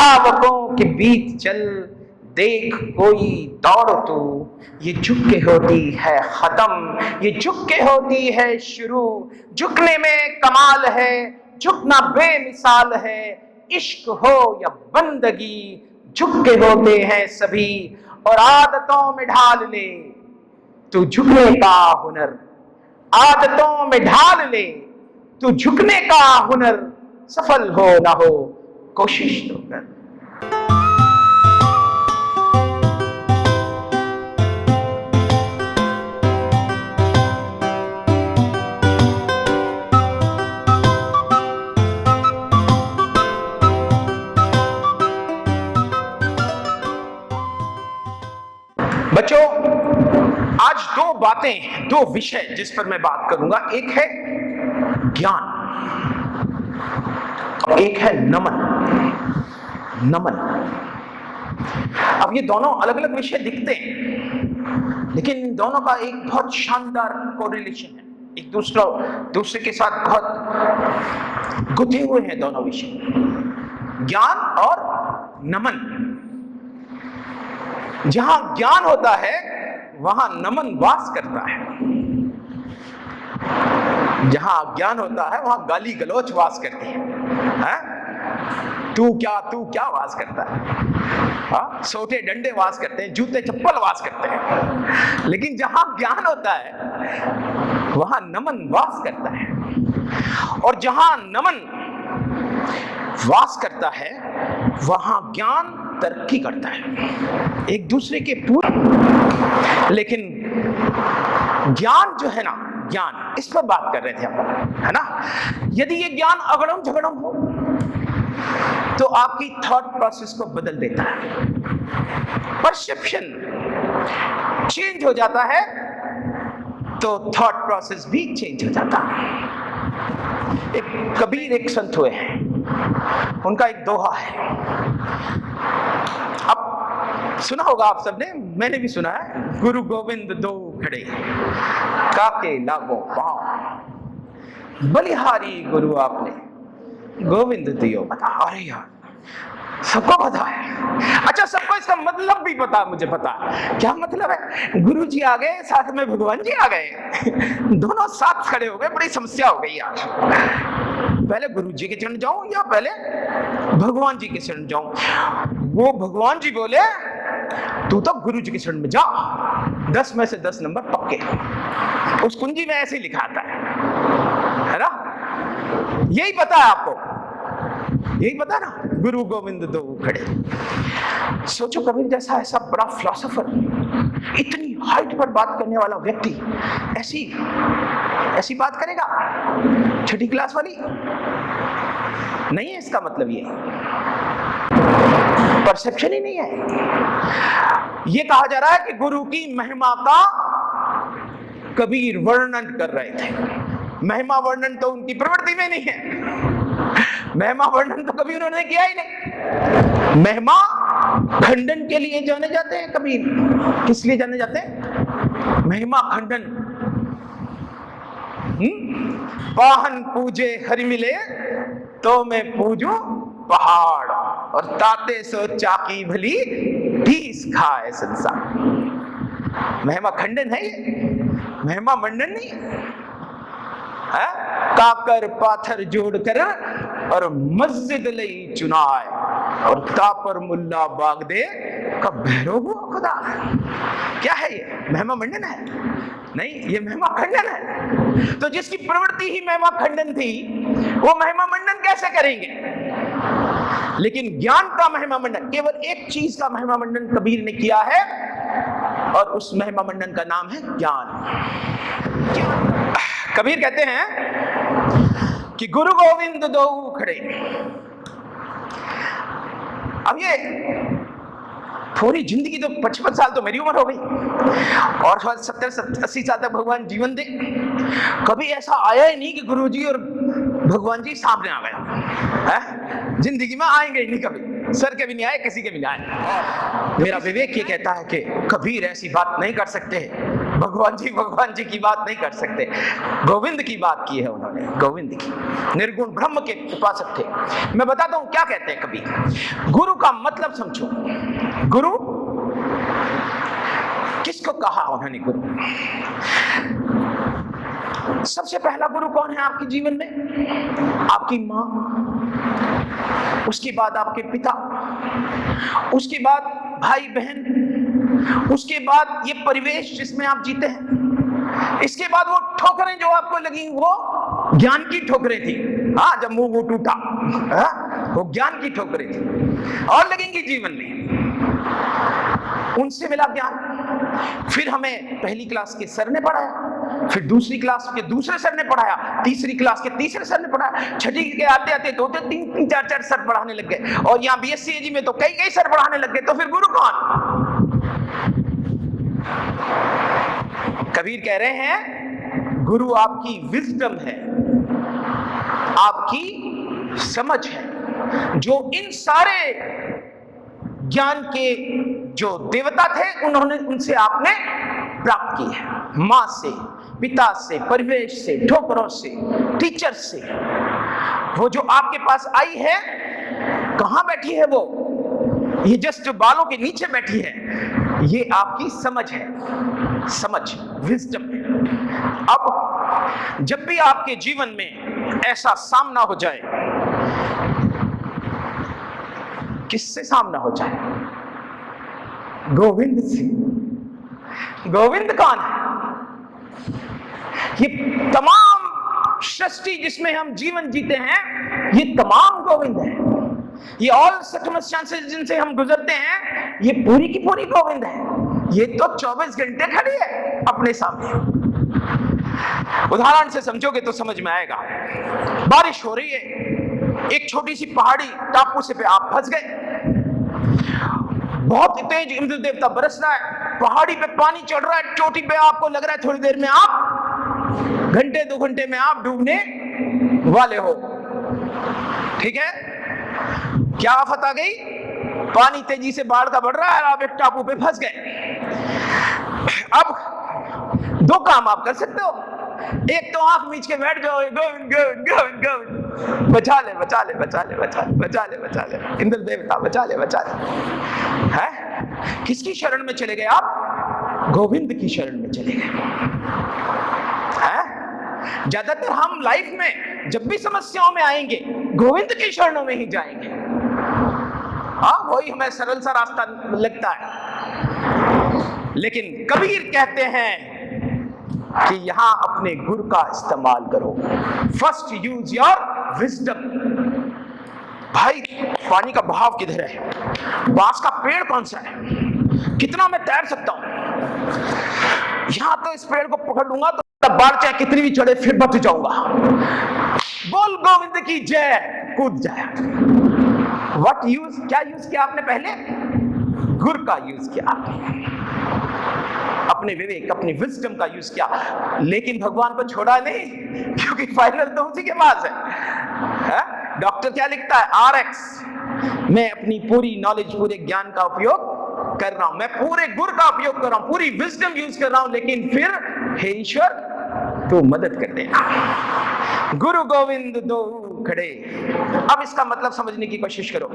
धावकों के बीच चल, देख कोई दौड़ तू, ये झुक के होती है खत्म, ये झुक के होती है शुरू। झुकने में कमाल है, झुकना बेमिसाल है, इश्क हो या बंदगी, झुक के होते हैं सभी। और आदतों में ढाल ले तू झुकने का हुनर, आदतों में ढाल ले तू झुकने का हुनर, सफल हो ना हो कोशिश तो कर। बच्चों, आज दो बातें, दो विषय जिस पर मैं बात करूंगा, एक है ज्ञान, एक है नमन। नमन, अब ये दोनों अलग अलग विषय दिखते हैं, लेकिन इन दोनों का एक बहुत शानदार कोरिलेशन है, एक दूसरे के साथ बहुत गुथे हुए हैं दोनों विषय, ज्ञान और नमन। जहां ज्ञान होता है वहां नमन वास करता है, जहां अज्ञान होता है वहां गाली गलौच वास करती है। तू क्या वास करता है, सोटे डंडे वास करते हैं, जूते चप्पल वास करते हैं। लेकिन जहां ज्ञान होता है वहां नमन वास करता है, और जहां नमन वास करता है वहां ज्ञान तरक्की करता है, एक दूसरे के पूर्व। लेकिन ज्ञान जो है ना, ज्ञान, इस पर बात कर रहे थे हम, है ना। यदि ये ज्ञान अगड़म झगड़म हो तो आपकी थॉट प्रोसेस को बदल देता है, परसेप्शन चेंज हो जाता है तो थॉट प्रोसेस भी चेंज हो जाता है। एक कबीर, एक संत हुए हैं, उनका एक दोहा है, अब सुना होगा आप सबने, मैंने भी सुना है। गुरु गोविंद दो खड़े, काके लागो पांव, बलिहारी गुरु आपने, गोविंद दियो बता। अरे यार, सबको पता है। अच्छा, सबको इसका मतलब भी पता, मुझे पता क्या मतलब है। गुरु जी आ गए, साथ में भगवान जी आ गए, दोनों साथ खड़े हो गए, बड़ी समस्या हो गई यार। पहले गुरु जी के चरण जाऊं या पहले भगवान जी के चरण जाऊं? वो भगवान जी बोले तू तो गुरु जी के शरण में जा, 10 में से 10 नंबर पक्के। उस कुंजी में ऐसे ही लिखा आता है ना। यही पता है आपको, यही पता ना, गुरु गोविंद दो खड़े। सोचो, कबीर जैसा ऐसा बड़ा फिलोसोफर, इतनी हाइट पर बात करने वाला व्यक्ति ऐसी बात करेगा, छठी क्लास वाली नहीं है। इसका मतलब ये परसेप्शन ही नहीं है। ये कहा जा रहा है कि गुरु की महिमा का कबीर वर्णन कर रहे थे। महिमा वर्णन तो उनकी प्रवृत्ति में नहीं है, महिमा वर्णन तो कभी उन्होंने किया ही नहीं। महिमा खंडन के लिए जाने जाते हैं कबीर। किस लिए जाने जाते हैं? महिमा खंडन। पाहन पूजे हरि मिले तो मैं पूजू पहाड़, और ताते सो चाकी भली ढीस खाए संसार। महिमा खंडन है ये, महिमा मंडन नहीं है। काकर पाथर जोड़कर और मस्जिद लई चुनाए, और तापर मुल्ला बाग दे कब भैरो हुआ खुदा। क्या है ये? महिमा मंडन है? नहीं, ये महिमा खंडन है। तो जिसकी प्रवृत्ति ही महिमा खंडन थी, वो महिमा मंडन कैसे करेंगे? लेकिन ज्ञान का महिमा मंडन, केवल एक चीज का महिमा मंडन कबीर ने किया है, और उस महिमा मंडन का नाम है ज्ञान। कबीर कहते हैं कि गुरु गोविंद दो खड़े। अब ये पूरी जिंदगी तो 55 साल तो मेरी उम्र हो गई, और 70-80 साल तक भगवान जीवन दे, कभी ऐसा आया ही नहीं कि गुरुजी और भगवान जी सामने आ गया है। जिंदगी में आएंगे ही नहीं, कभी सर के भी नहीं आए, किसी के भी नहीं आए। मेरा विवेक ये कहता है कि कबीर ऐसी बात नहीं कर सकते भगवान जी की बात नहीं कर सकते। गोविंद की बात की है उन्होंने, गोविंद की। निर्गुण ब्रह्म के उपासक थे। मैं बताता हूं क्या कहते हैं कभी। गुरु का मतलब समझो। गुरु किसको कहा उन्होंने? गुरु, सबसे पहला गुरु कौन है आपके जीवन में? आपकी माँ, उसके बाद आपके पिता, उसके बाद भाई बहन, उसके बाद ये परिवेश जिसमें आप जीते हैं, इसके बाद वो ठोकरें जो आपको लगी वो ज्ञान की ठोकरें थी। हाँ, जब मुंह वो टूटा, वो ज्ञान की ठोकरें थी और लगेंगी जीवन में। उनसे मिला ज्ञान। फिर हमें पहली क्लास के सर ने पढ़ाया, फिर दूसरी क्लास के दूसरे सर ने पढ़ाया, तीसरी क्लास के तीसरे सर ने पढ़ाया, छठी के आते आते दो तीन चार सर पढ़ाने लग गए, और यहाँ बीएससी एजी में तो कई सर पढ़ाने लग गए। तो फिर गुरु कौन? कबीर कह रहे हैं गुरु आपकी विजडम है, आपकी समझ है, जो इन सारे ज्ञान के जो देवता थे उन्होंने, उनसे आपने प्राप्त की है। माँ से, पिता से, परिवेश से, ठोकरों से, टीचर से। वो जो आपके पास आई है, कहां बैठी है वो? ये जस्ट बालों के नीचे बैठी है। ये आपकी समझ है, समझ, विजडम है। अब जब भी आपके जीवन में ऐसा सामना हो जाए, किससे सामना हो जाए? गोविंद से। गोविंद कौन है? ये तमाम सृष्टि जिसमें हम जीवन जीते हैं, ये तमाम गोविंद है। ये ऑल सर्कमस्टेंसेस जिनसे हम गुजरते हैं, ये पूरी की पूरी गोविंद है। ये तो 24 घंटे खड़ी है अपने सामने। उदाहरण से समझोगे तो समझ में आएगा। बारिश हो रही है, एक छोटी सी पहाड़ी टापू से पे आप फंस गए, बहुत तेज इंद्र देवता बरस रहा है, पहाड़ी पे पानी चढ़ रहा है, चोटी पे आपको लग रहा है थोड़ी देर में आप, घंटे 2 घंटे में आप डूबने वाले हो। ठीक है, क्या आफत आ गई? पानी तेजी से बाढ़ का बढ़ रहा है, आप एक टापू पे फंस गए। अब 2 काम आप कर सकते हो। एक तो आंख मीच के बैठ जाओ, गोविंद गोविंद गोविंद गोविंद, बचा ले बचा ले बचा ले बचा ले बचा ले बचा ले, इंद्र देवता बचा ले बचा ले। है, किसकी शरण में चले गए आप? गोविंद की शरण में चले गए। है, ज्यादातर हम लाइफ में जब भी समस्याओं में आएंगे, गोविंद की शरणों में ही जाएंगे। हाँ, वही हमें सरल सा रास्ता लगता है। लेकिन कबीर कहते हैं कि यहां अपने गुरु का इस्तेमाल करो। First use your wisdom. भाई, पानी का बहाव किधर है? बांस का पेड़ कौन सा है? कितना मैं तैर सकता हूं? यहां तो इस पेड़ को पकड़ लूंगा तो बाढ़ चाहे कितनी भी चढ़े फिर बच जाऊंगा। बोल गोविंद की जय, कूद जाए। व्हाट यूज, क्या यूज किया आपने? पहले गुरु का यूज किया आपने, अपने विवेक, अपनी विजडम का यूज किया। लेकिन भगवान को छोड़ा नहीं, क्योंकि फाइनल तो उसी के पास है? डॉक्टर क्या लिखता है? RX। मैं अपनी पूरी नॉलेज, पूरे ज्ञान का उपयोग कर रहा हूं, मैं पूरे गुरु का उपयोग कर रहा हूं, पूरी विजडम यूज कर रहा हूं, लेकिन फिर हे ईश्वर तू मदद कर देना। गुरु गोविंद दो खड़े। अब इसका मतलब समझने की कोशिश करो।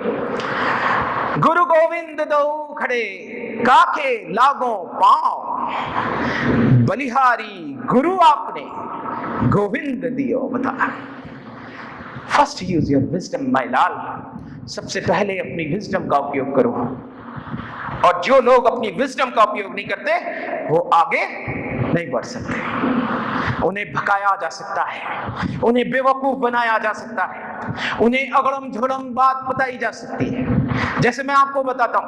गुरु गोविंद दो खड़े, काके लागो पांव, बलिहारी गुरु आपने, गोविंद दियो बता। First use your wisdom my लाल। सबसे पहले अपनी विजडम का उपयोग करो। और जो लोग अपनी विजडम का उपयोग नहीं करते, वो आगे नहीं बढ़ सकते। उन्हें भगाया जा सकता है, उन्हें बेवकूफ बनाया जा सकता है, उन्हें अगड़म झगड़म बात बताई जा सकती है। जैसे मैं आपको बताता हूं,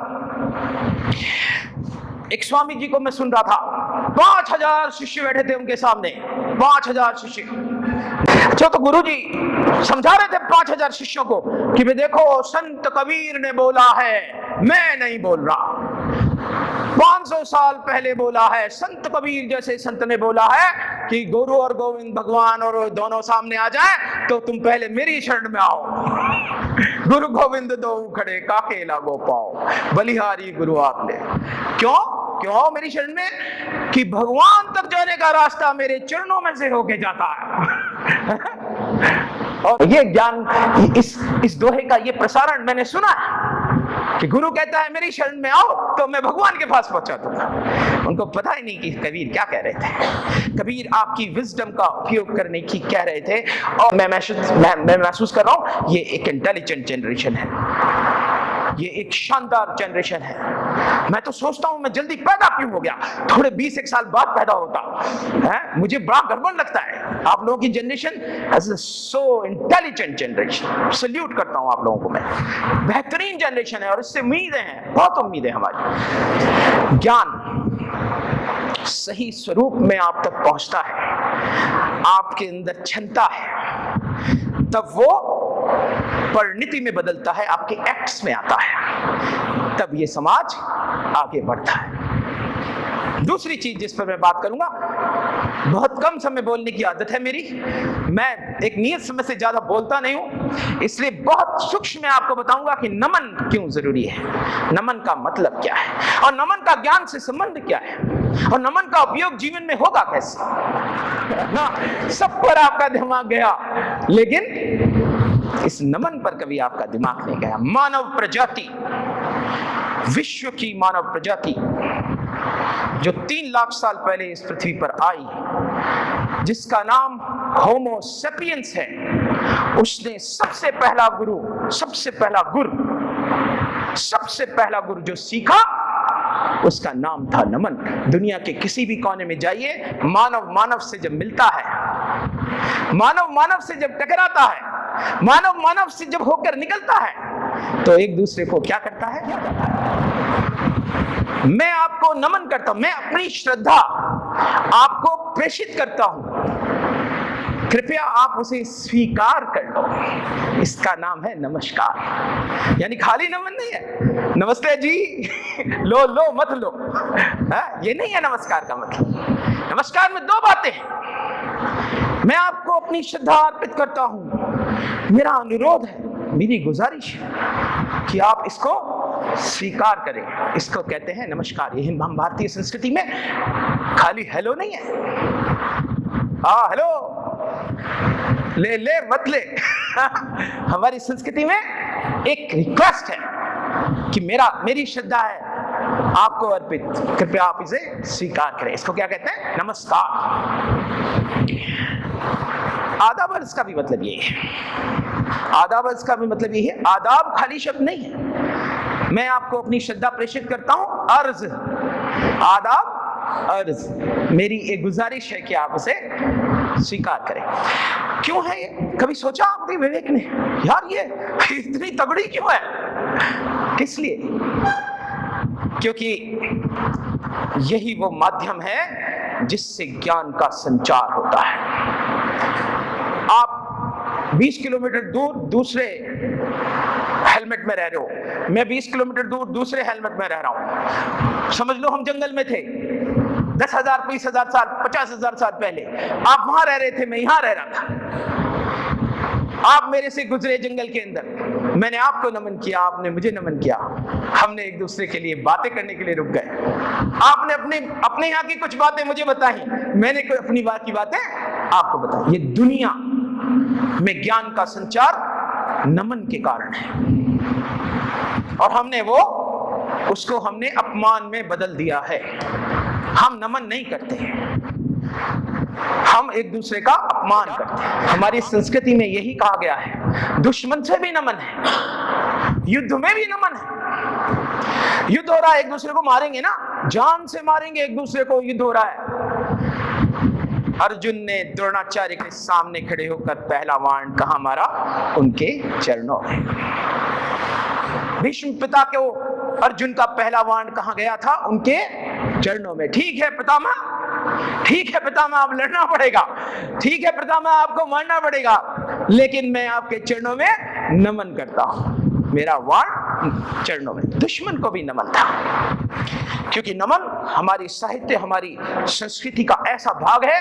एक स्वामी जी को मैं सुन रहा था, 5000 शिष्य बैठे थे उनके सामने, 5000 शिष्य। अच्छा, तो गुरु जी समझा रहे थे 5000 शिष्यों को कि वे देखो, संत कबीर ने बोला है, मैं नहीं बोल रहा। 500 साल पहले बोला है, संत कबीर जैसे संत ने बोला है कि गुरु और गोविंद भगवान और दोनों सामने आ जाए तो तुम पहले मेरी शरण में आओ। गुरु गोविंद दो खड़े, काके लागो पाओ, बलिहारी गुरु आपने। क्यों? क्यों मेरी शरण में? कि भगवान तक जाने का रास्ता मेरे चरणों में से होके जाता है। और ये ज्ञान, इस दोहे का ये प्रसारण मैंने सुना है कि गुरु कहता है मेरी शरण में आओ तो मैं भगवान के पास पहुंचा दूंगा। उनको पता ही नहीं कि कबीर क्या कह रहे थे। कबीर आपकी विजडम का उपयोग करने की कह रहे थे। और मैं महसूस कर रहा हूं ये एक इंटेलिजेंट जनरेशन है, ये एक शानदार जनरेशन है। मैं तो सोचता हूं मैं जल्दी पैदा क्यों हो गया, थोड़े 20 साल बाद पैदा होता है। मुझे बड़ा गड़बड़ लगता है। आप लोगों की generation so intelligent generation, salute करता हूं आप लोगों को मैं। बेहतरीन जनरेशन है और इससे उम्मीदें हैं, बहुत उम्मीदें हमारी। ज्ञान सही स्वरूप में आप तक पहुंचता है, आपके अंदर क्षमता है, तब वो परिणति में बदलता है, आपके एक्ट्स में आता है, तब ये समाज आगे बढ़ता है। दूसरी चीज जिस पर मैं बात करूंगा, बहुत कम समय बोलने की आदत है मेरी, मैं एक नियत समय से ज्यादा बोलता नहीं हूं, इसलिए बहुत सूक्ष्म में आपको बताऊंगा कि नमन क्यों जरूरी है, नमन का मतलब क्या है और नमन का ज्ञान से संबंध क्या है और नमन का उपयोग जीवन में होगा कैसे ना। सब पर आपका दिमाग गया, लेकिन इस नमन पर कभी आपका दिमाग नहीं गया। मानव प्रजाति, विश्व की मानव प्रजाति जो 3 लाख साल पहले इस पृथ्वी पर आई, जिसका नाम होमो सेपियंस है, उसने सबसे पहला गुरु जो सीखा उसका नाम था नमन। दुनिया के किसी भी कोने में जाइए, मानव से जब मिलता है, मानव से जब टकराता है, मानव से जब होकर निकलता है, तो एक दूसरे को क्या करता है? मैं आपको नमन करता हूं, मैं अपनी श्रद्धा आपको प्रेषित करता हूं, कृपया आप उसे स्वीकार कर लो। इसका नाम है नमस्कार। यानी खाली नमन नहीं है, नमस्ते जी लो मत लो, ये नहीं है नमस्कार का मतलब। नमस्कार में 2 बातें हैं। मैं आपको अपनी श्रद्धा अर्पित करता हूं, मेरा अनुरोध है, मेरी गुजारिश है कि आप इसको स्वीकार करें। इसको कहते हैं नमस्कार। यही हम भारतीय संस्कृति में खाली हेलो नहीं है, हाँ हेलो ले मत ले हमारी संस्कृति में एक रिक्वेस्ट है कि मेरी श्रद्धा है आपको अर्पित, कृपया आप इसे स्वीकार करें। इसको क्या कहते हैं? नमस्कार। आदाब अर्ज का भी मतलब यही है। आदाब अर्ज का भी मतलब यही है। आदाब खाली शब्द नहीं है। मैं आपको अपनी श्रद्धा प्रेषित करता हूं, अर्ज, आदाब अर्ज, मेरी एक गुजारिश है कि आप उसे स्वीकार करें। क्यों है ये? कभी सोचा आपने विवेक ने, यार ये इतनी तगड़ी क्यों है? किस लिए? क्योंकि यही वो माध्यम है जिससे ज्ञान का संचार होता है। आप 20 किलोमीटर दूर दूसरे हेलमेट में रह रहे हो, मैं 20 किलोमीटर दूर दूसरे हेलमेट में रह रहा हूं। समझ लो हम जंगल में थे 10,000, 20,000 साल, 50,000 साल पहले। आप वहां रह रहे थे, मैं यहां रह रहा था। आप मेरे से गुजरे जंगल के अंदर, मैंने आपको नमन किया, आपने मुझे नमन किया, हमने एक दूसरे के लिए बातें करने के लिए रुक गए। आपने अपने यहाँ की कुछ बातें मुझे बताई, मैंने अपनी बात की बातें आपको बताई। ये दुनिया में ज्ञान का संचार नमन के कारण है, और हमने उसको हमने अपमान में बदल दिया है। हम नमन नहीं करते, हम एक दूसरे का अपमान करते हैं। हमारी संस्कृति में यही कहा गया है, दुश्मन से भी नमन है, युद्ध में भी नमन है। युद्ध हो रहा है, एक दूसरे को मारेंगे ना, जान से मारेंगे एक दूसरे को, युद्ध हो रहा है। अर्जुन ने द्रोणाचार्य के सामने खड़े होकर पहला बाण कहां मारा? उनके चरणों में। भीष्म पिता को अर्जुन का पहला बाण कहां गया था? उनके चरणों में। ठीक है पितामह, ठीक है पितामह, आप लड़ना पड़ेगा, ठीक है पितामह, आपको मारना पड़ेगा, लेकिन मैं आपके चरणों में नमन करता हूं। मेरा बाण चरणों में। दुश्मन को भी नमन था, क्योंकि नमन हमारी साहित्य, हमारी संस्कृति का ऐसा भाग है,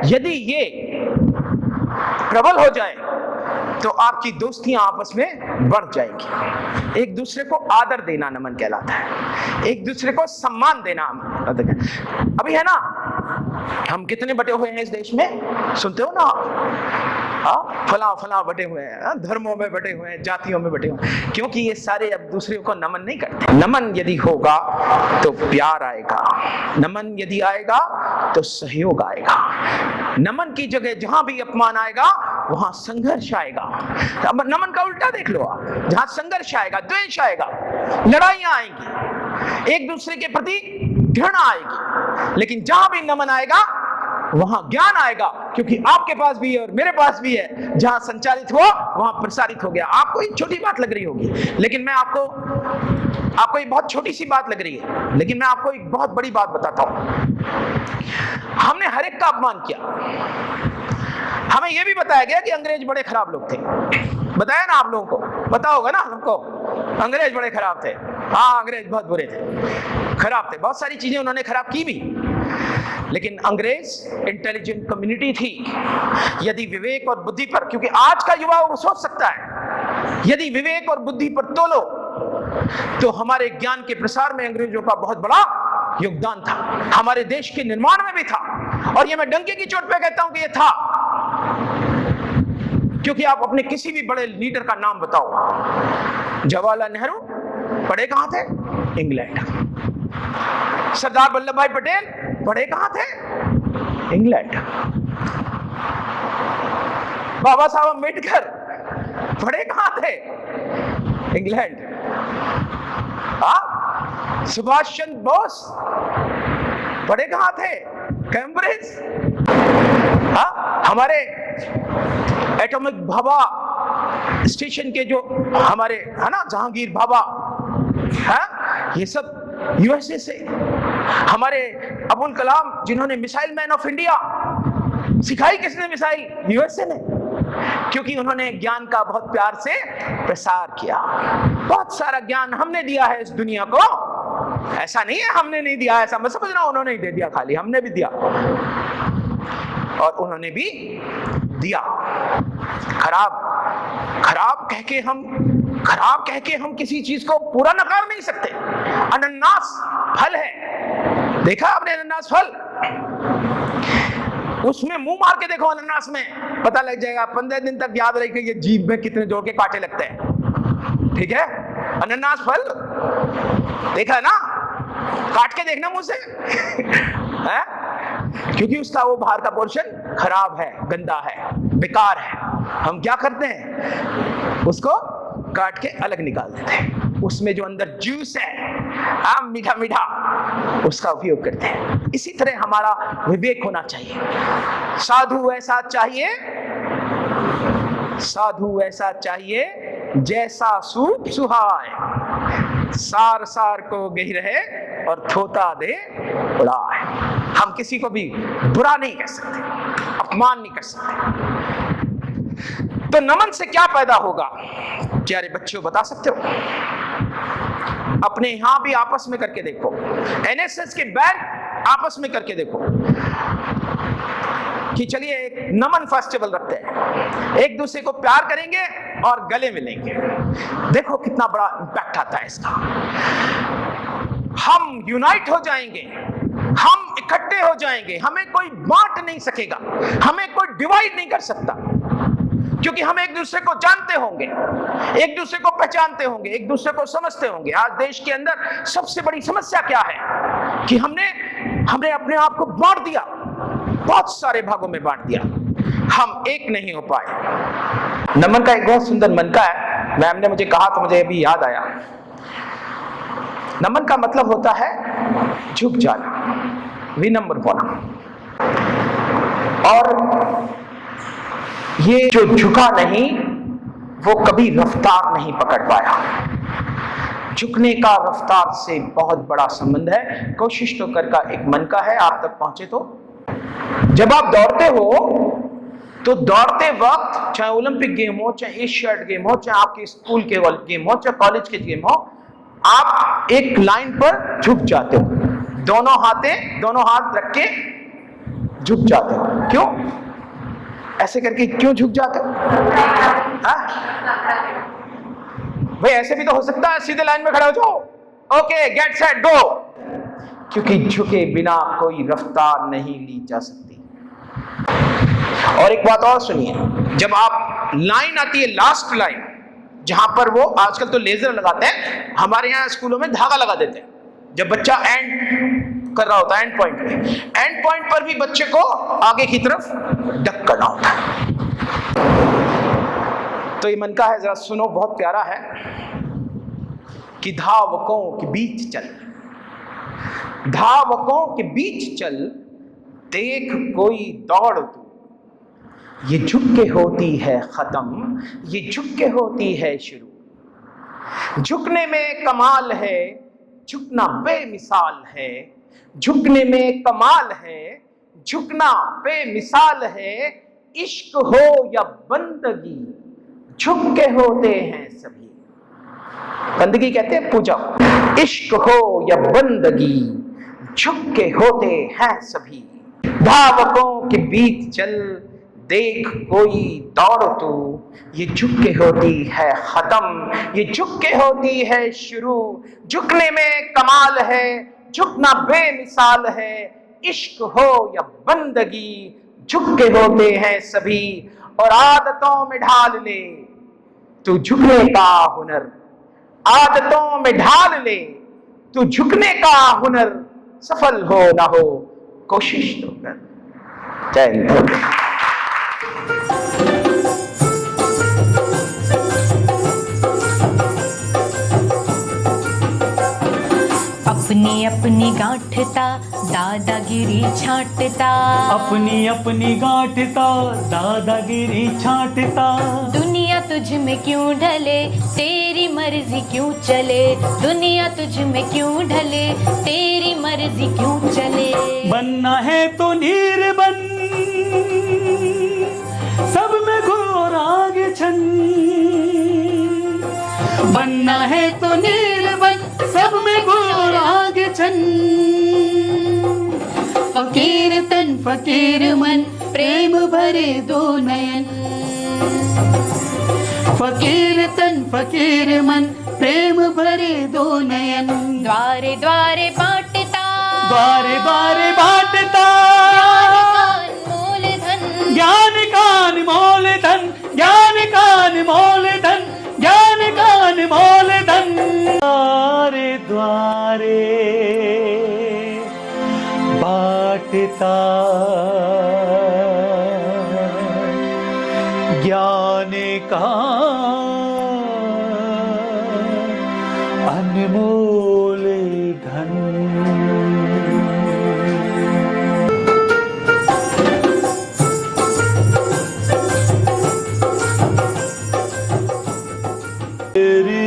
यदि ये प्रबल हो जाए तो आपकी दोस्तियां आपस में बढ़ जाएंगी। एक दूसरे को आदर देना नमन कहलाता है, एक दूसरे को सम्मान देना। अभी है ना, हम कितने बटे हुए हैं इस देश में, सुनते हो ना, फला फला बटे हुए हैं, धर्मों में बटे हुए हैं, जातियों में बटे हुए हैं, क्योंकि ये सारे अब दूसरे को नमन नहीं करते। नमन यदि होगा तो प्यार आएगा, नमन यदि आएगा तो सहयोग आएगा। नमन की जगह जहां भी अपमान आएगा वहां संघर्ष आएगा। अब नमन का उल्टा देख लो आप, जहां संघर्ष आएगा, द्वेष आएगा, लड़ाइयां आएंगी, एक दूसरे के प्रति घृणा आएगी। लेकिन जहां भी नमन आएगा वहां ज्ञान आएगा, क्योंकि आपके पास भी है और मेरे पास भी है। जहां संचालित हुआ वहां प्रसारित हो गया। आपको एक छोटी बात लग रही होगी, लेकिन मैं आपको एक बहुत छोटी सी बात लग रही है, लेकिन मैं आपको एक बहुत बड़ी बात बताता हूं। हमने हर एक का अपमान किया। हमें यह भी बताया गया कि अंग्रेज बड़े खराब लोग थे। बताया ना आप लोगों को, पता होगा ना हमको, अंग्रेज बड़े खराब थे। हाँ, अंग्रेज बहुत बुरे थे, खराब थे, बहुत सारी चीजें उन्होंने खराब की भी। लेकिन अंग्रेज इंटेलिजेंट कम्युनिटी थी। यदि विवेक और बुद्धि पर, क्योंकि आज का युवा वो सोच सकता है, यदि विवेक और बुद्धि पर तोलो तो हमारे ज्ञान के प्रसार में अंग्रेजों का बहुत बड़ा योगदान था, हमारे देश के निर्माण में भी था। और ये मैं डंके की चोट पे कहता हूं कि ये था, क्योंकि आप अपने किसी भी बड़े लीडर का नाम बताओ। जवाहरलाल नेहरू पढ़े कहां थे? इंग्लैंड। सरदार वल्लभ भाई पटेल पढ़े कहां थे? इंग्लैंड। बाबा साहब अम्बेडकर पढ़े कहां थे? इंग्लैंड। सुभाष चंद्र बोस पढ़े कहां थे? कैम्ब्रिज। हमारे एटॉमिक भाभा स्टेशन के जो हमारे है ना, जहांगीर भाभा, ये सब यूएसए से। हमारे अबुल कलाम, जिन्होंने मिसाइल मैन ऑफ इंडिया सिखाई, किसने मिसाइल? यूएसए ने, क्योंकि उन्होंने ज्ञान का बहुत प्यार से प्रसार किया। बहुत सारा ज्ञान हमने दिया है इस दुनिया को, ऐसा नहीं है हमने नहीं दिया, ऐसा मत समझना उन्होंने ही दे दिया, खाली हमने भी दिया और उन्होंने भी दिया। खराब कह के हम किसी चीज को पूरा नकार नहीं सकते। अनन्नास फल है, देखा आपने अनन्नास फल? उसमें मुंह मार के देखो, अनन्नास में पता लग जाएगा। 15 दिन तक याद रखेगा ये जीभ में कितने जोर के कांटे लगते हैं। ठीक है, अनन्नास फल देखा ना, काट के देखना मुंह से है? क्योंकि उसका वो बाहर का पोर्शन खराब है, गंदा है, बेकार है। हम क्या करते हैं? उसको काट के अलग निकाल देते हैं। उसमें जो अंदर जूस है, मीठा मीठा, उसका उपयोग करते हैं। इसी तरह हमारा विवेक होना चाहिए। साधु ऐसा चाहिए जैसा सूप सुहाए, सार सार को गही रहे और थोता दे उड़ाए। हम किसी को भी बुरा नहीं कह सकते, अपमान नहीं कर सकते। तो नमन से क्या पैदा होगा? प्यारे बच्चों, बता सकते हो? अपने यहां भी आपस में करके देखो, एनएसएस के बैच आपस में करके देखो कि चलिए एक नमन फेस्टिवल रखते हैं, एक दूसरे को प्यार करेंगे और गले मिलेंगे। देखो कितना बड़ा इंपैक्ट आता है इसका। हम यूनाइट हो जाएंगे, हम इकट्ठे हो जाएंगे, हमें कोई बांट नहीं सकेगा, हमें कोई डिवाइड नहीं कर सकता, क्योंकि हम एक दूसरे को जानते होंगे, एक दूसरे को पहचानते होंगे, एक दूसरे को समझते होंगे। आज देश के अंदर सबसे बड़ी समस्या क्या है कि हमने अपने आप को बांट दिया, बहुत सारे भागों में बांट दिया, हम एक नहीं हो पाए। नमन का एक बहुत सुंदर मनका है, मैम ने मुझे कहा तो मुझे अभी याद आया। नमन का मतलब होता है झुक जाना, विनम्र होना। और ये जो झुका नहीं, वो कभी रफ्तार नहीं पकड़ पाया। झुकने का रफ्तार से बहुत बड़ा संबंध है। कोशिश तो कर का एक मन का है, आप तक पहुंचे तो। जब आप दौड़ते हो तो दौड़ते वक्त, चाहे ओलंपिक गेम हो, चाहे एशियाड गेम हो, चाहे आपके स्कूल के गेम हो, चाहे कॉलेज के गेम हो, आप एक लाइन पर झुक जाते हो, दोनों हाथ रख के झुक जाते हो। क्यों ऐसे करके क्यों झुक जाते हो? हाँ? भाई ऐसे भी तो हो सकता है, सीधे लाइन में खड़े हो जाओ, ओके गेट सेट गो, क्योंकि झुके बिना कोई रफ्तार नहीं ली जा सकती। और एक बात और सुनिए, जब आप लाइन आती है, लास्ट लाइन, जहां पर वो आजकल तो लेजर लगाते हैं, हमारे यहाँ स्कूलों में धागा लगा देते हैं, जब बच्चा एंड कर रहा होता है, एंड पॉइंट पे, एंड पॉइंट पर भी बच्चे को आगे की तरफ डक करना होता है। तो ये मन का है, जरा सुनो, बहुत प्यारा है कि धावकों के बीच चल, धावकों के बीच चल, देख कोई दौड़ तू, ये झुक के होती है खत्म, ये झुक के होती है शुरू। झुकने में कमाल है, झुकना बेमिसाल है, झुकने में कमाल है, झुकना बेमिसाल है। इश्क हो या बंदगी, झुक के होते हैं सभी। बंदगी कहते हैं पूजा, इश्क हो या बंदगी, झुक के होते हैं सभी। धावकों के बीच चल, देख कोई दौड़ तू, ये झुक के होती है खत्म, ये झुक के होती है शुरू। झुकने में कमाल है, झुकना बेमिसाल है। इश्क हो या बंदगी, झुक के होते हैं सभी। और आदतों में ढाल ले तू झुकने का हुनर, आदतों में ढाल ले तू झुकने का हुनर। सफल हो ना हो कोशिश तो कर। जय हिंद। अपनी अपनी गांठता दादागिरी छांटता, अपनी अपनी गांठता दादागिरी छांटता। दुनिया तुझ में क्यों ढले, तेरी मर्जी क्यों चले, दुनिया तुझ में क्यों ढले, तेरी मर्जी क्यों चले। बनना है तो नीर बन, सब में घोर आगे छन। बनना है तो नीर बन, सब में घोर आगे छन। फकीर तन फकीर मन, प्रेम भरे दो नयन। फकीर तन फकीर मन, प्रेम भरे दो नयन। द्वारे द्वारे बांटता, द्वारे द्वारे बांटता, ज्ञान का अनमोल धन, ज्ञान का अनमोल धन, ज्ञान का अनमोल धन। द्वारे द्वारे बांटता, ज्ञान का अनमोल धन। तेरी